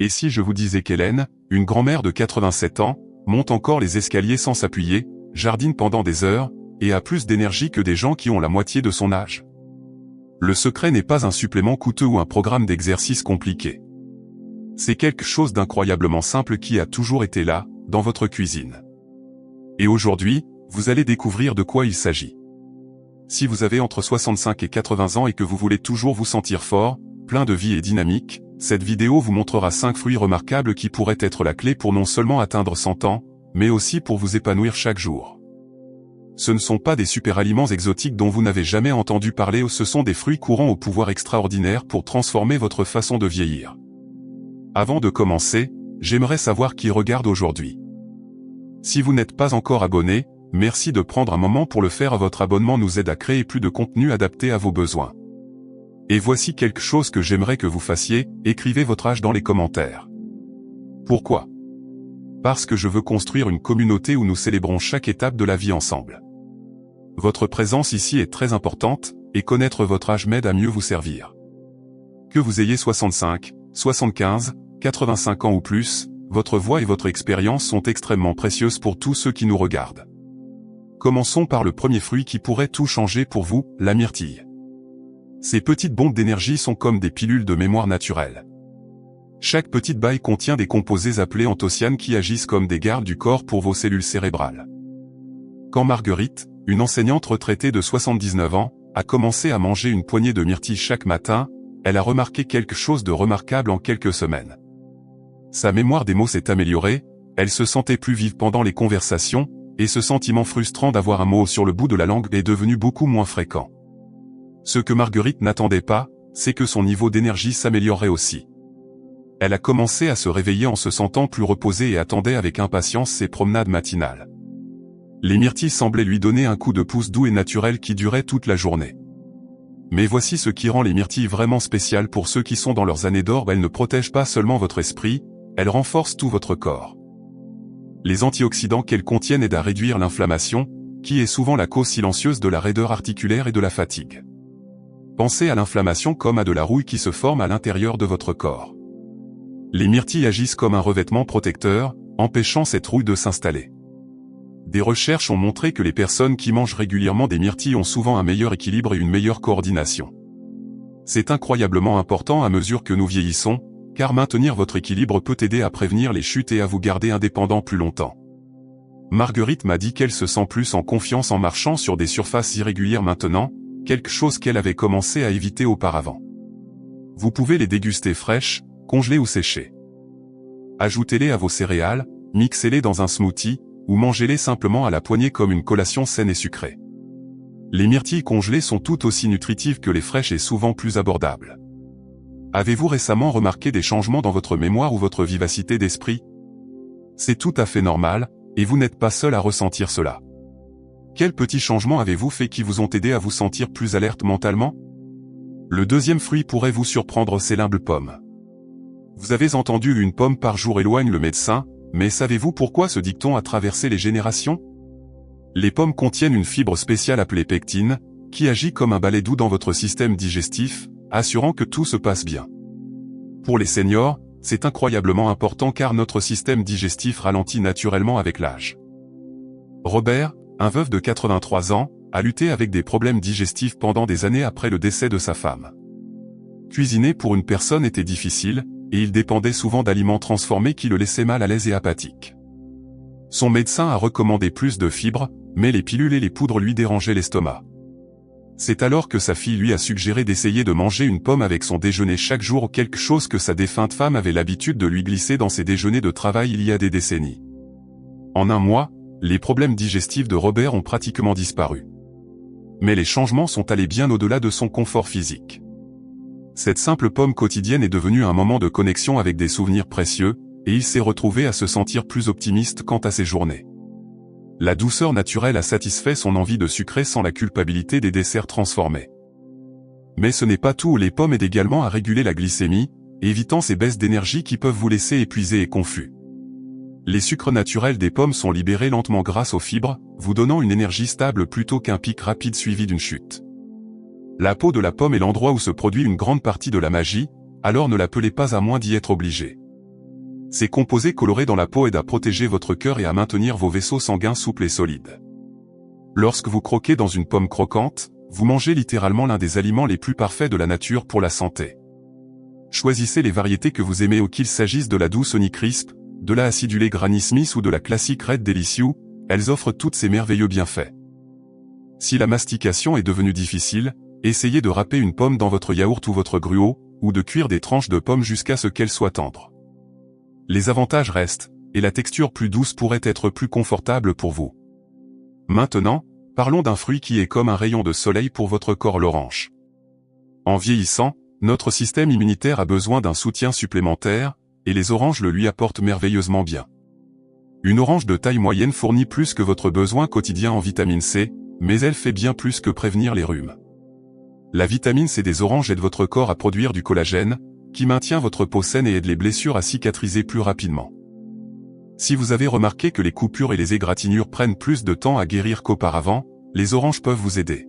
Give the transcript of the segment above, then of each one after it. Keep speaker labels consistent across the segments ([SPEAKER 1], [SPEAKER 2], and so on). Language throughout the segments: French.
[SPEAKER 1] Et si je vous disais qu'Hélène, une grand-mère de 87 ans, monte encore les escaliers sans s'appuyer, jardine pendant des heures, et a plus d'énergie que des gens qui ont la moitié de son âge? Le secret n'est pas un supplément coûteux ou un programme d'exercice compliqué. C'est quelque chose d'incroyablement simple qui a toujours été là, dans votre cuisine. Et aujourd'hui, vous allez découvrir de quoi il s'agit. Si vous avez entre 65 et 80 ans et que vous voulez toujours vous sentir fort, plein de vie et dynamique, cette vidéo vous montrera 5 fruits remarquables qui pourraient être la clé pour non seulement atteindre 100 ans, mais aussi pour vous épanouir chaque jour. Ce ne sont pas des super aliments exotiques dont vous n'avez jamais entendu parler, ce sont des fruits courants au pouvoir extraordinaire pour transformer votre façon de vieillir. Avant de commencer, j'aimerais savoir qui regarde aujourd'hui. Si vous n'êtes pas encore abonné, merci de prendre un moment pour le faire. Votre abonnement nous aide à créer plus de contenu adapté à vos besoins. Et voici quelque chose que j'aimerais que vous fassiez, écrivez votre âge dans les commentaires. Pourquoi? Parce que je veux construire une communauté où nous célébrons chaque étape de la vie ensemble. Votre présence ici est très importante, et connaître votre âge m'aide à mieux vous servir. Que vous ayez 65, 75, 85 ans ou plus, votre voix et votre expérience sont extrêmement précieuses pour tous ceux qui nous regardent. Commençons par le premier fruit qui pourrait tout changer pour vous, la myrtille. Ces petites bombes d'énergie sont comme des pilules de mémoire naturelle. Chaque petite baille contient des composés appelés anthocyanes qui agissent comme des gardes du corps pour vos cellules cérébrales. Quand Marguerite, une enseignante retraitée de 79 ans, a commencé à manger une poignée de myrtilles chaque matin, elle a remarqué quelque chose de remarquable en quelques semaines. Sa mémoire des mots s'est améliorée, elle se sentait plus vive pendant les conversations, et ce sentiment frustrant d'avoir un mot sur le bout de la langue est devenu beaucoup moins fréquent. Ce que Marguerite n'attendait pas, c'est que son niveau d'énergie s'améliorerait aussi. Elle a commencé à se réveiller en se sentant plus reposée et attendait avec impatience ses promenades matinales. Les myrtilles semblaient lui donner un coup de pouce doux et naturel qui durait toute la journée. Mais voici ce qui rend les myrtilles vraiment spéciales pour ceux qui sont dans leurs années d'or. Elles ne protègent pas seulement votre esprit, elles renforcent tout votre corps. Les antioxydants qu'elles contiennent aident à réduire l'inflammation, qui est souvent la cause silencieuse de la raideur articulaire et de la fatigue. Pensez à l'inflammation comme à de la rouille qui se forme à l'intérieur de votre corps. Les myrtilles agissent comme un revêtement protecteur, empêchant cette rouille de s'installer. Des recherches ont montré que les personnes qui mangent régulièrement des myrtilles ont souvent un meilleur équilibre et une meilleure coordination. C'est incroyablement important à mesure que nous vieillissons, car maintenir votre équilibre peut aider à prévenir les chutes et à vous garder indépendant plus longtemps. Marguerite m'a dit qu'elle se sent plus en confiance en marchant sur des surfaces irrégulières maintenant, quelque chose qu'elle avait commencé à éviter auparavant. Vous pouvez les déguster fraîches, congelées ou séchées. Ajoutez-les à vos céréales, mixez-les dans un smoothie, ou mangez-les simplement à la poignée comme une collation saine et sucrée. Les myrtilles congelées sont tout aussi nutritives que les fraîches et souvent plus abordables. Avez-vous récemment remarqué des changements dans votre mémoire ou votre vivacité d'esprit? C'est tout à fait normal, et vous n'êtes pas seul à ressentir cela. Quels petits changements avez-vous fait qui vous ont aidé à vous sentir plus alerte mentalement? Le deuxième fruit pourrait vous surprendre, c'est l'humble pomme. Vous avez entendu une pomme par jour éloigne le médecin, mais savez-vous pourquoi ce dicton a traversé les générations? Les pommes contiennent une fibre spéciale appelée pectine, qui agit comme un balai doux dans votre système digestif, assurant que tout se passe bien. Pour les seniors, c'est incroyablement important car notre système digestif ralentit naturellement avec l'âge. Robert, un veuf de 83 ans, a lutté avec des problèmes digestifs pendant des années après le décès de sa femme. Cuisiner pour une personne était difficile, et il dépendait souvent d'aliments transformés qui le laissaient mal à l'aise et apathique. Son médecin a recommandé plus de fibres, mais les pilules et les poudres lui dérangeaient l'estomac. C'est alors que sa fille lui a suggéré d'essayer de manger une pomme avec son déjeuner chaque jour, quelque chose que sa défunte femme avait l'habitude de lui glisser dans ses déjeuners de travail il y a des décennies. En un mois, les problèmes digestifs de Robert ont pratiquement disparu. Mais les changements sont allés bien au-delà de son confort physique. Cette simple pomme quotidienne est devenue un moment de connexion avec des souvenirs précieux, et il s'est retrouvé à se sentir plus optimiste quant à ses journées. La douceur naturelle a satisfait son envie de sucrer sans la culpabilité des desserts transformés. Mais ce n'est pas tout, les pommes aident également à réguler la glycémie, évitant ces baisses d'énergie qui peuvent vous laisser épuisé et confus. Les sucres naturels des pommes sont libérés lentement grâce aux fibres, vous donnant une énergie stable plutôt qu'un pic rapide suivi d'une chute. La peau de la pomme est l'endroit où se produit une grande partie de la magie, alors ne l'appelez pas à moins d'y être obligé. Ces composés colorés dans la peau aident à protéger votre cœur et à maintenir vos vaisseaux sanguins souples et solides. Lorsque vous croquez dans une pomme croquante, vous mangez littéralement l'un des aliments les plus parfaits de la nature pour la santé. Choisissez les variétés que vous aimez, qu'il s'agisse de la douce Honey Crisp, de la acidulée Granny Smith ou de la classique Red Delicious, elles offrent toutes ces merveilleux bienfaits. Si la mastication est devenue difficile, essayez de râper une pomme dans votre yaourt ou votre gruau, ou de cuire des tranches de pommes jusqu'à ce qu'elles soient tendres. Les avantages restent, et la texture plus douce pourrait être plus confortable pour vous. Maintenant, parlons d'un fruit qui est comme un rayon de soleil pour votre corps, l'orange. En vieillissant, notre système immunitaire a besoin d'un soutien supplémentaire, et les oranges le lui apportent merveilleusement bien. Une orange de taille moyenne fournit plus que votre besoin quotidien en vitamine C, mais elle fait bien plus que prévenir les rhumes. La vitamine C des oranges aide votre corps à produire du collagène, qui maintient votre peau saine et aide les blessures à cicatriser plus rapidement. Si vous avez remarqué que les coupures et les égratignures prennent plus de temps à guérir qu'auparavant, les oranges peuvent vous aider.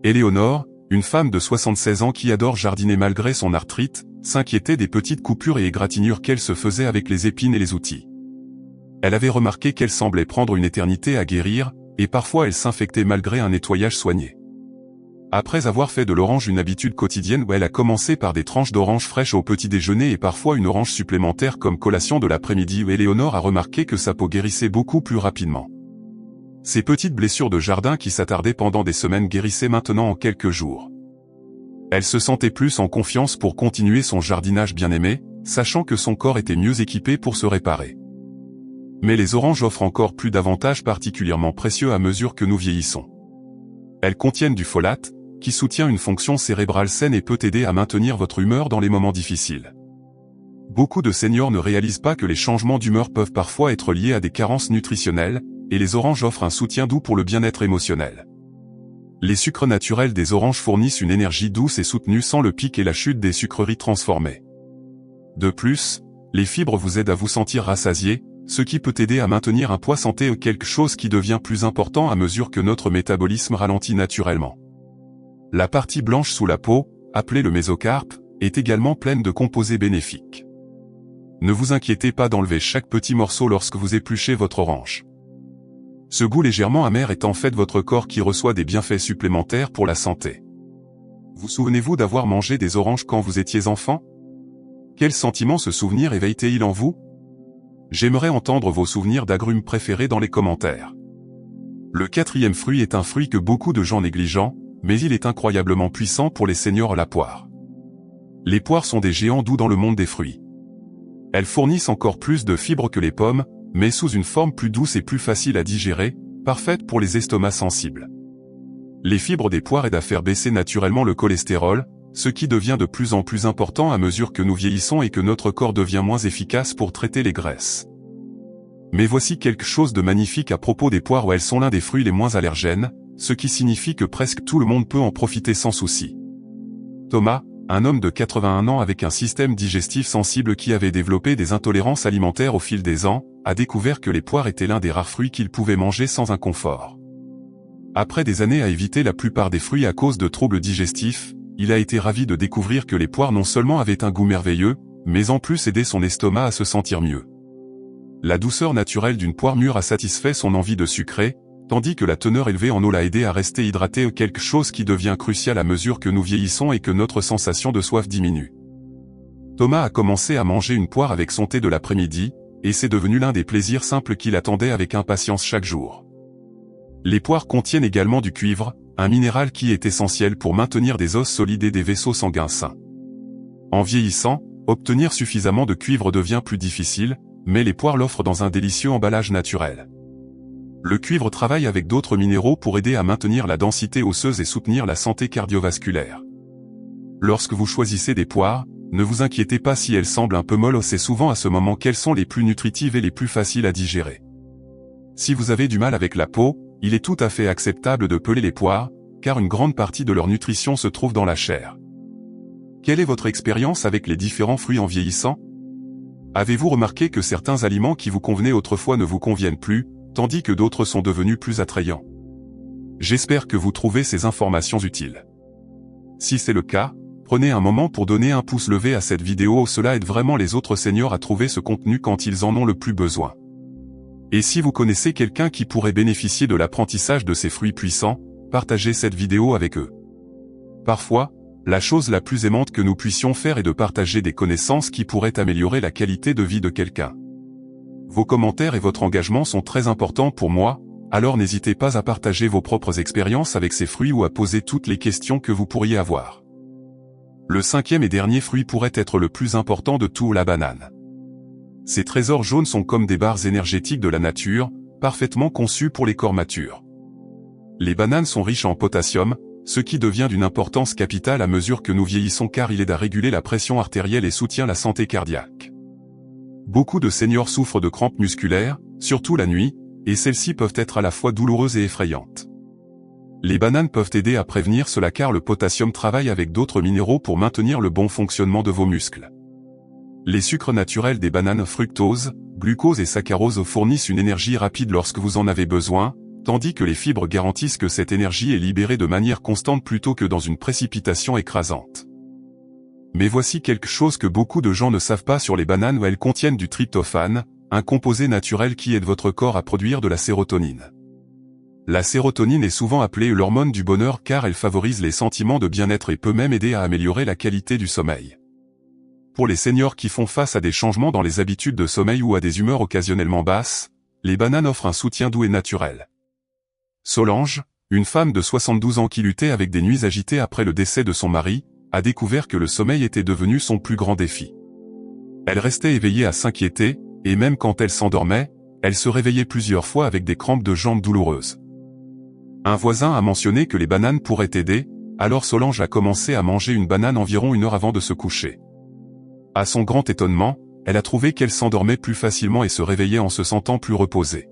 [SPEAKER 1] Éléonore, une femme de 76 ans qui adore jardiner malgré son arthrite, s'inquiétait des petites coupures et égratignures qu'elle se faisait avec les épines et les outils. Elle avait remarqué qu'elle semblait prendre une éternité à guérir, et parfois elle s'infectait malgré un nettoyage soigné. Après avoir fait de l'orange une habitude quotidienne, elle a commencé par des tranches d'orange fraîches au petit déjeuner et parfois une orange supplémentaire comme collation de l'après-midi, où Éléonore a remarqué que sa peau guérissait beaucoup plus rapidement. Ces petites blessures de jardin qui s'attardaient pendant des semaines guérissaient maintenant en quelques jours. Elle se sentait plus en confiance pour continuer son jardinage bien-aimé, sachant que son corps était mieux équipé pour se réparer. Mais les oranges offrent encore plus d'avantages particulièrement précieux à mesure que nous vieillissons. Elles contiennent du folate, qui soutient une fonction cérébrale saine et peut aider à maintenir votre humeur dans les moments difficiles. Beaucoup de seniors ne réalisent pas que les changements d'humeur peuvent parfois être liés à des carences nutritionnelles, et les oranges offrent un soutien doux pour le bien-être émotionnel. Les sucres naturels des oranges fournissent une énergie douce et soutenue sans le pic et la chute des sucreries transformées. De plus, les fibres vous aident à vous sentir rassasié, ce qui peut aider à maintenir un poids santé, quelque chose qui devient plus important à mesure que notre métabolisme ralentit naturellement. La partie blanche sous la peau, appelée le mésocarpe, est également pleine de composés bénéfiques. Ne vous inquiétez pas d'enlever chaque petit morceau lorsque vous épluchez votre orange. Ce goût légèrement amer est en fait votre corps qui reçoit des bienfaits supplémentaires pour la santé. Vous souvenez-vous d'avoir mangé des oranges quand vous étiez enfant? Quel sentiment ce souvenir éveille-t-il en vous? J'aimerais entendre vos souvenirs d'agrumes préférés dans les commentaires. Le quatrième fruit est un fruit que beaucoup de gens négligent, mais il est incroyablement puissant pour les seniors, la poire. Les poires sont des géants doux dans le monde des fruits. Elles fournissent encore plus de fibres que les pommes, mais sous une forme plus douce et plus facile à digérer, parfaite pour les estomacs sensibles. Les fibres des poires aident à faire baisser naturellement le cholestérol, ce qui devient de plus en plus important à mesure que nous vieillissons et que notre corps devient moins efficace pour traiter les graisses. Mais voici quelque chose de magnifique à propos des poires, où elles sont l'un des fruits les moins allergènes, ce qui signifie que presque tout le monde peut en profiter sans souci. Thomas, un homme de 81 ans avec un système digestif sensible qui avait développé des intolérances alimentaires au fil des ans, a découvert que les poires étaient l'un des rares fruits qu'il pouvait manger sans inconfort. Après des années à éviter la plupart des fruits à cause de troubles digestifs, il a été ravi de découvrir que les poires non seulement avaient un goût merveilleux, mais en plus aidaient son estomac à se sentir mieux. La douceur naturelle d'une poire mûre a satisfait son envie de sucrer, tandis que la teneur élevée en eau l'a aidé à rester hydraté, quelque chose qui devient crucial à mesure que nous vieillissons et que notre sensation de soif diminue. Thomas a commencé à manger une poire avec son thé de l'après-midi, et c'est devenu l'un des plaisirs simples qu'il attendait avec impatience chaque jour. Les poires contiennent également du cuivre, un minéral qui est essentiel pour maintenir des os solides et des vaisseaux sanguins sains. En vieillissant, obtenir suffisamment de cuivre devient plus difficile, mais les poires l'offrent dans un délicieux emballage naturel. Le cuivre travaille avec d'autres minéraux pour aider à maintenir la densité osseuse et soutenir la santé cardiovasculaire. Lorsque vous choisissez des poires, ne vous inquiétez pas si elles semblent un peu molles, c'est souvent à ce moment qu'elles sont les plus nutritives et les plus faciles à digérer. Si vous avez du mal avec la peau, il est tout à fait acceptable de peler les poires, car une grande partie de leur nutrition se trouve dans la chair. Quelle est votre expérience avec les différents fruits en vieillissant? Avez-vous remarqué que certains aliments qui vous convenaient autrefois ne vous conviennent plus, tandis que d'autres sont devenus plus attrayants? J'espère que vous trouvez ces informations utiles. Si c'est le cas, Prenez un moment pour donner un pouce levé à cette vidéo, cela aide vraiment les autres seniors à trouver ce contenu quand ils en ont le plus besoin. Et si vous connaissez quelqu'un qui pourrait bénéficier de l'apprentissage de ces fruits puissants, partagez cette vidéo avec eux. Parfois, la chose la plus aimante que nous puissions faire est de partager des connaissances qui pourraient améliorer la qualité de vie de quelqu'un. Vos commentaires et votre engagement sont très importants pour moi, alors n'hésitez pas à partager vos propres expériences avec ces fruits ou à poser toutes les questions que vous pourriez avoir. Le 5e et dernier fruit pourrait être le plus important de tout, la banane. Ces trésors jaunes sont comme des barres énergétiques de la nature, parfaitement conçus pour les corps matures. Les bananes sont riches en potassium, ce qui devient d'une importance capitale à mesure que nous vieillissons car il aide à réguler la pression artérielle et soutient la santé cardiaque. Beaucoup de seniors souffrent de crampes musculaires, surtout la nuit, et celles-ci peuvent être à la fois douloureuses et effrayantes. Les bananes peuvent aider à prévenir cela car le potassium travaille avec d'autres minéraux pour maintenir le bon fonctionnement de vos muscles. Les sucres naturels des bananes, fructose, glucose et saccharose fournissent une énergie rapide lorsque vous en avez besoin, tandis que les fibres garantissent que cette énergie est libérée de manière constante plutôt que dans une précipitation écrasante. Mais voici quelque chose que beaucoup de gens ne savent pas sur les bananes: elles contiennent du tryptophane, un composé naturel qui aide votre corps à produire de la sérotonine. La sérotonine est souvent appelée l'hormone du bonheur car elle favorise les sentiments de bien-être et peut même aider à améliorer la qualité du sommeil. Pour les seniors qui font face à des changements dans les habitudes de sommeil ou à des humeurs occasionnellement basses, les bananes offrent un soutien doux et naturel. Solange, une femme de 72 ans qui luttait avec des nuits agitées après le décès de son mari, a découvert que le sommeil était devenu son plus grand défi. Elle restait éveillée à s'inquiéter, et même quand elle s'endormait, elle se réveillait plusieurs fois avec des crampes de jambes douloureuses. Un voisin a mentionné que les bananes pourraient aider, alors Solange a commencé à manger une banane environ 1 heure avant de se coucher. À son grand étonnement, elle a trouvé qu'elle s'endormait plus facilement et se réveillait en se sentant plus reposée.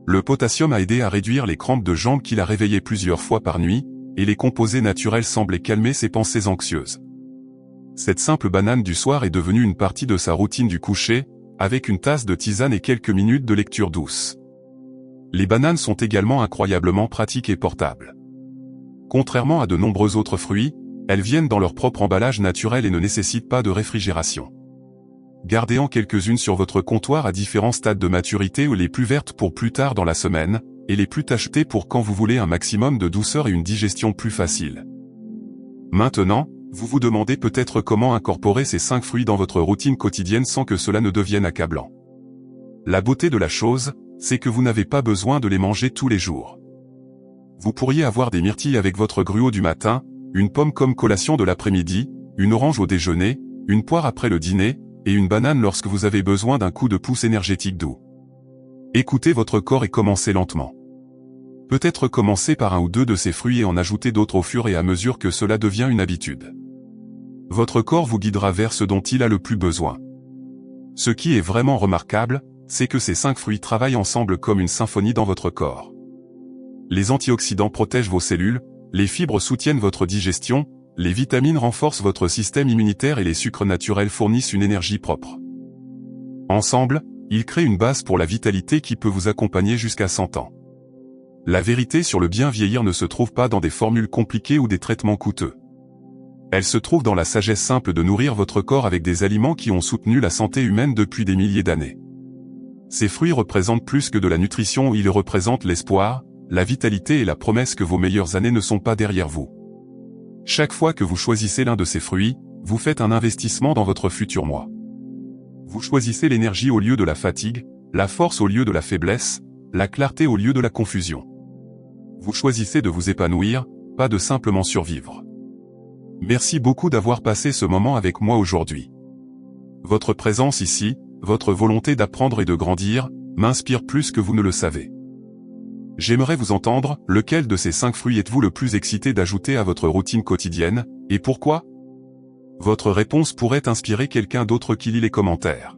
[SPEAKER 1] Le potassium a aidé à réduire les crampes de jambes qui la réveillaient plusieurs fois par nuit, et les composés naturels semblaient calmer ses pensées anxieuses. Cette simple banane du soir est devenue une partie de sa routine du coucher, avec une tasse de tisane et quelques minutes de lecture douce. Les bananes sont également incroyablement pratiques et portables. Contrairement à de nombreux autres fruits, elles viennent dans leur propre emballage naturel et ne nécessitent pas de réfrigération. Gardez-en quelques-unes sur votre comptoir à différents stades de maturité, ou les plus vertes pour plus tard dans la semaine, et les plus tachetées pour quand vous voulez un maximum de douceur et une digestion plus facile. Maintenant, vous vous demandez peut-être comment incorporer ces 5 fruits dans votre routine quotidienne sans que cela ne devienne accablant. La beauté de la chose, c'est que vous n'avez pas besoin de les manger tous les jours. Vous pourriez avoir des myrtilles avec votre gruau du matin, une pomme comme collation de l'après-midi, une orange au déjeuner, une poire après le dîner, et une banane lorsque vous avez besoin d'un coup de pouce énergétique doux. Écoutez votre corps et commencez lentement. Peut-être commencer par 1 ou 2 de ces fruits et en ajouter d'autres au fur et à mesure que cela devient une habitude. Votre corps vous guidera vers ce dont il a le plus besoin. Ce qui est vraiment remarquable, c'est que ces 5 fruits travaillent ensemble comme une symphonie dans votre corps. Les antioxydants protègent vos cellules, les fibres soutiennent votre digestion, les vitamines renforcent votre système immunitaire et les sucres naturels fournissent une énergie propre. Ensemble, ils créent une base pour la vitalité qui peut vous accompagner jusqu'à 100 ans. La vérité sur le bien vieillir ne se trouve pas dans des formules compliquées ou des traitements coûteux. Elle se trouve dans la sagesse simple de nourrir votre corps avec des aliments qui ont soutenu la santé humaine depuis des milliers d'années. Ces fruits représentent plus que de la nutrition, ils représentent l'espoir, la vitalité et la promesse que vos meilleures années ne sont pas derrière vous. Chaque fois que vous choisissez l'un de ces fruits, vous faites un investissement dans votre futur moi. Vous choisissez l'énergie au lieu de la fatigue, la force au lieu de la faiblesse, la clarté au lieu de la confusion. Vous choisissez de vous épanouir, pas de simplement survivre. Merci beaucoup d'avoir passé ce moment avec moi aujourd'hui. Votre présence ici, votre volonté d'apprendre et de grandir, m'inspire plus que vous ne le savez. J'aimerais vous entendre, lequel de ces 5 fruits êtes-vous le plus excité d'ajouter à votre routine quotidienne, et pourquoi? Votre réponse pourrait inspirer quelqu'un d'autre qui lit les commentaires.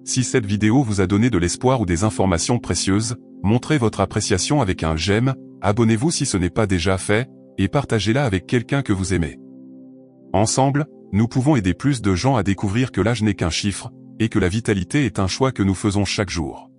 [SPEAKER 1] Si cette vidéo vous a donné de l'espoir ou des informations précieuses, montrez votre appréciation avec un j'aime, abonnez-vous si ce n'est pas déjà fait, et partagez-la avec quelqu'un que vous aimez. Ensemble, nous pouvons aider plus de gens à découvrir que l'âge n'est qu'un chiffre, et que la vitalité est un choix que nous faisons chaque jour.